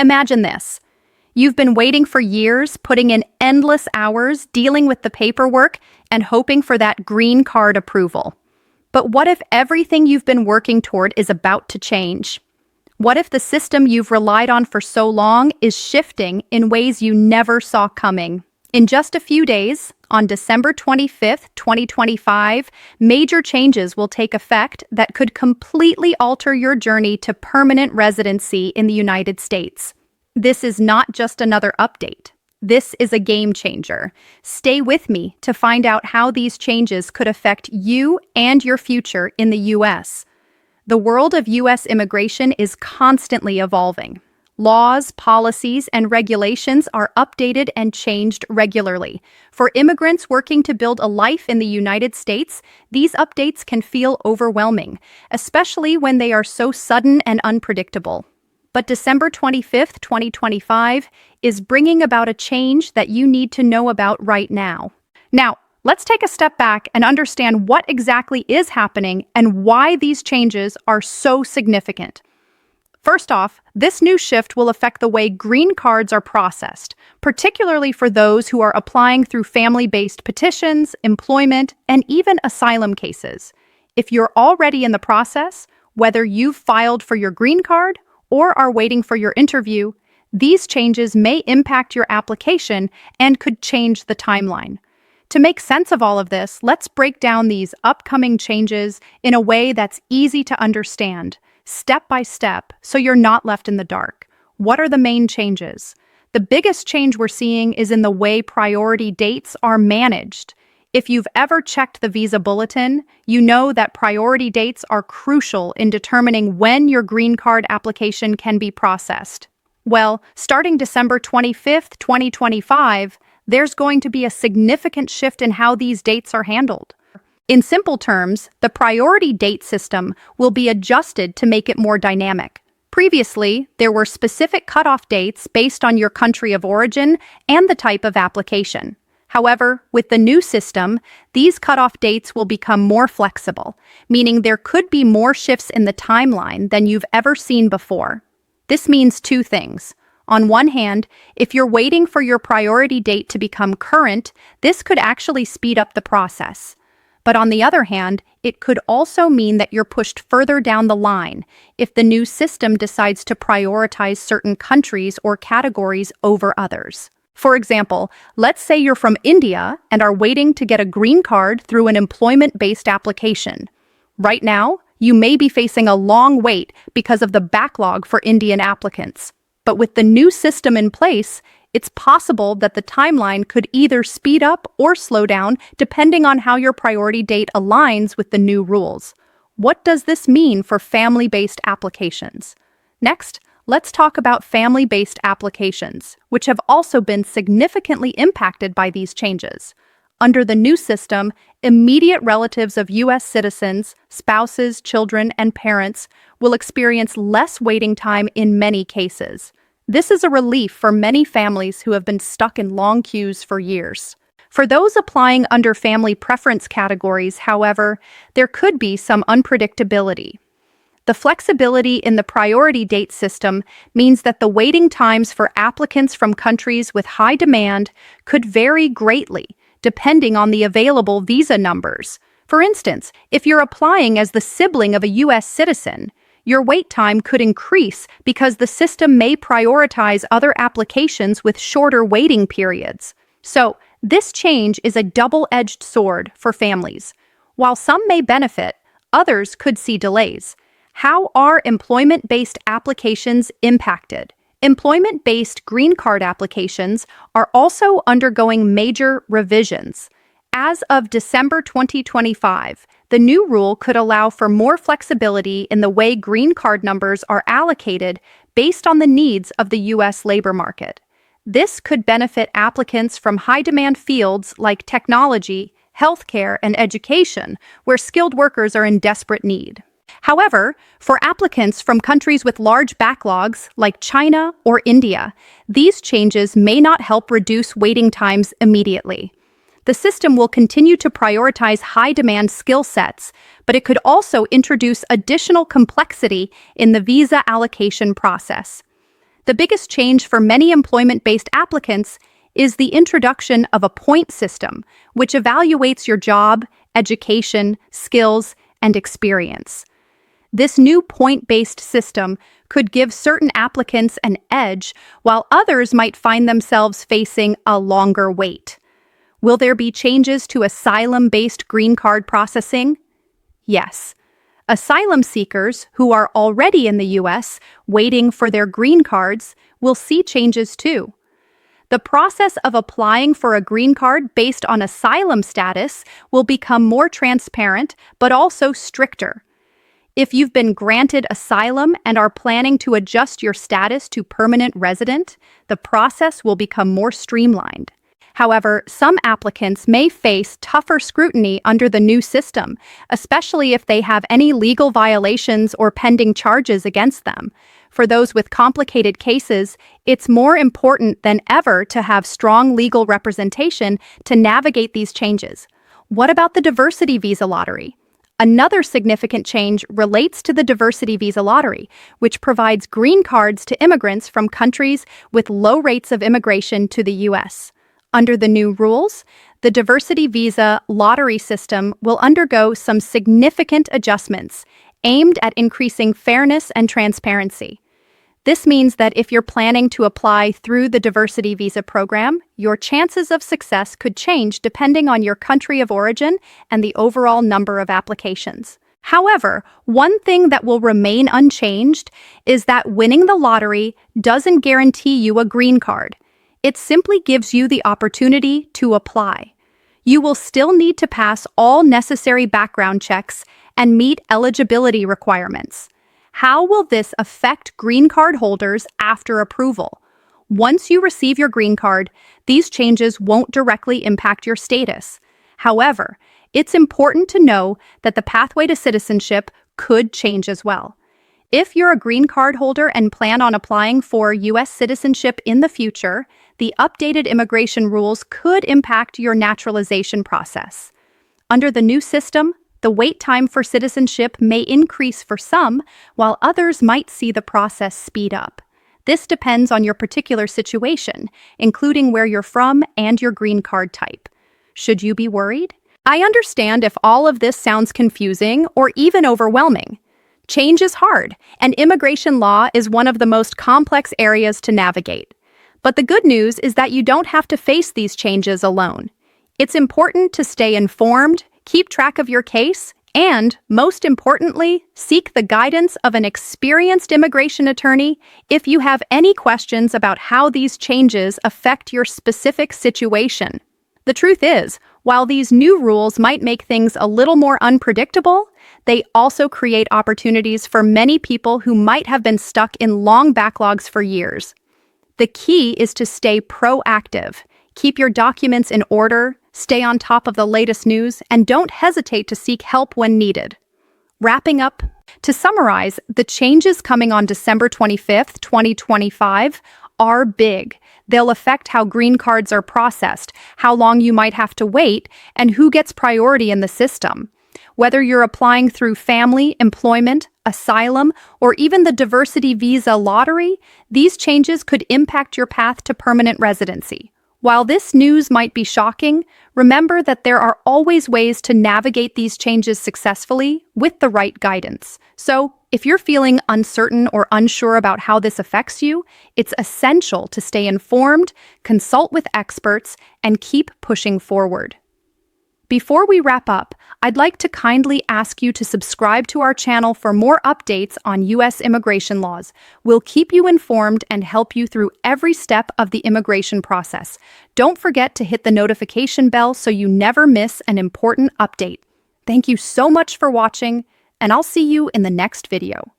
Imagine this. You've been waiting for years, putting in endless hours, dealing with the paperwork, and hoping for that green card approval. But what if everything you've been working toward is about to change? What if the system you've relied on for so long is shifting in ways you never saw coming? In just a few days, on December 25th, 2025, major changes will take effect that could completely alter your journey to permanent residency in the United States. This is not just another update. This is a game changer. Stay with me to find out how these changes could affect you and your future in the U.S. The world of U.S. immigration is constantly evolving. Laws, policies, and regulations are updated and changed regularly. For immigrants working to build a life in the United States, these updates can feel overwhelming, especially when they are so sudden and unpredictable. But December 25th, 2025 is bringing about a change that you need to know about right now. Now, let's take a step back and understand what exactly is happening and why these changes are so significant. First off, this new shift will affect the way green cards are processed, particularly for those who are applying through family-based petitions, employment, and even asylum cases. If you're already in the process, whether you've filed for your green card or are waiting for your interview, these changes may impact your application and could change the timeline. To make sense of all of this, let's break down these upcoming changes in a way that's easy to understand, step by step, so you're not left in the dark. What are the main changes? The biggest change we're seeing is in the way priority dates are managed. If you've ever checked the visa bulletin, you know that priority dates are crucial in determining when your green card application can be processed. Well, starting December 25th, 2025, there's going to be a significant shift in how these dates are handled. In simple terms, the priority date system will be adjusted to make it more dynamic. Previously, there were specific cutoff dates based on your country of origin and the type of application. However, with the new system, these cutoff dates will become more flexible, meaning there could be more shifts in the timeline than you've ever seen before. This means two things. On one hand, if you're waiting for your priority date to become current, this could actually speed up the process. But on the other hand, it could also mean that you're pushed further down the line if the new system decides to prioritize certain countries or categories over others. For example, let's say you're from India and are waiting to get a green card through an employment-based application. Right now, you may be facing a long wait because of the backlog for Indian applicants. But with the new system in place, it's possible that the timeline could either speed up or slow down depending on how your priority date aligns with the new rules. What does this mean for family-based applications? Next, let's talk about family-based applications, which have also been significantly impacted by these changes. Under the new system, immediate relatives of U.S. citizens, spouses, children, and parents will experience less waiting time in many cases. This is a relief for many families who have been stuck in long queues for years. For those applying under family preference categories, however, there could be some unpredictability. The flexibility in the priority date system means that the waiting times for applicants from countries with high demand could vary greatly, depending on the available visa numbers. For instance, if you're applying as the sibling of a U.S. citizen, your wait time could increase because the system may prioritize other applications with shorter waiting periods. So, this change is a double-edged sword for families. While some may benefit, others could see delays. How are employment-based applications impacted? Employment-based green card applications are also undergoing major revisions. As of December 2025, the new rule could allow for more flexibility in the way green card numbers are allocated based on the needs of the U.S. labor market. This could benefit applicants from high-demand fields like technology, healthcare, and education, where skilled workers are in desperate need. However, for applicants from countries with large backlogs like China or India, these changes may not help reduce waiting times immediately. The system will continue to prioritize high-demand skill sets, but it could also introduce additional complexity in the visa allocation process. The biggest change for many employment-based applicants is the introduction of a point system, which evaluates your job, education, skills, and experience. This new point-based system could give certain applicants an edge, while others might find themselves facing a longer wait. Will there be changes to asylum-based green card processing? Yes. Asylum seekers who are already in the U.S. waiting for their green cards will see changes too. The process of applying for a green card based on asylum status will become more transparent, but also stricter. If you've been granted asylum and are planning to adjust your status to permanent resident, the process will become more streamlined. However, some applicants may face tougher scrutiny under the new system, especially if they have any legal violations or pending charges against them. For those with complicated cases, it's more important than ever to have strong legal representation to navigate these changes. What about the diversity visa lottery? Another significant change relates to the diversity visa lottery, which provides green cards to immigrants from countries with low rates of immigration to the U.S. Under the new rules, the diversity visa lottery system will undergo some significant adjustments aimed at increasing fairness and transparency. This means that if you're planning to apply through the diversity visa program, your chances of success could change depending on your country of origin and the overall number of applications. However, one thing that will remain unchanged is that winning the lottery doesn't guarantee you a green card. It simply gives you the opportunity to apply. You will still need to pass all necessary background checks and meet eligibility requirements. How will this affect green card holders after approval? Once you receive your green card, these changes won't directly impact your status. However, it's important to know that the pathway to citizenship could change as well. If you're a green card holder and plan on applying for U.S. citizenship in the future, the updated immigration rules could impact your naturalization process. Under the new system, the wait time for citizenship may increase for some, while others might see the process speed up. This depends on your particular situation, including where you're from and your green card type. Should you be worried? I understand if all of this sounds confusing or even overwhelming. Change is hard, and immigration law is one of the most complex areas to navigate. But the good news is that you don't have to face these changes alone. It's important to stay informed, keep track of your case, and, most importantly, seek the guidance of an experienced immigration attorney if you have any questions about how these changes affect your specific situation. The truth is, while these new rules might make things a little more unpredictable, they also create opportunities for many people who might have been stuck in long backlogs for years. The key is to stay proactive, keep your documents in order, stay on top of the latest news, and don't hesitate to seek help when needed. Wrapping up, to summarize, the changes coming on December 25th, 2025 are big. They'll affect how green cards are processed, how long you might have to wait, and who gets priority in the system. Whether you're applying through family, employment, asylum, or even the diversity visa lottery, these changes could impact your path to permanent residency. While this news might be shocking, remember that there are always ways to navigate these changes successfully with the right guidance. So, if you're feeling uncertain or unsure about how this affects you, it's essential to stay informed, consult with experts, and keep pushing forward. Before we wrap up, I'd like to kindly ask you to subscribe to our channel for more updates on U.S. immigration laws. We'll keep you informed and help you through every step of the immigration process. Don't forget to hit the notification bell so you never miss an important update. Thank you so much for watching, and I'll see you in the next video.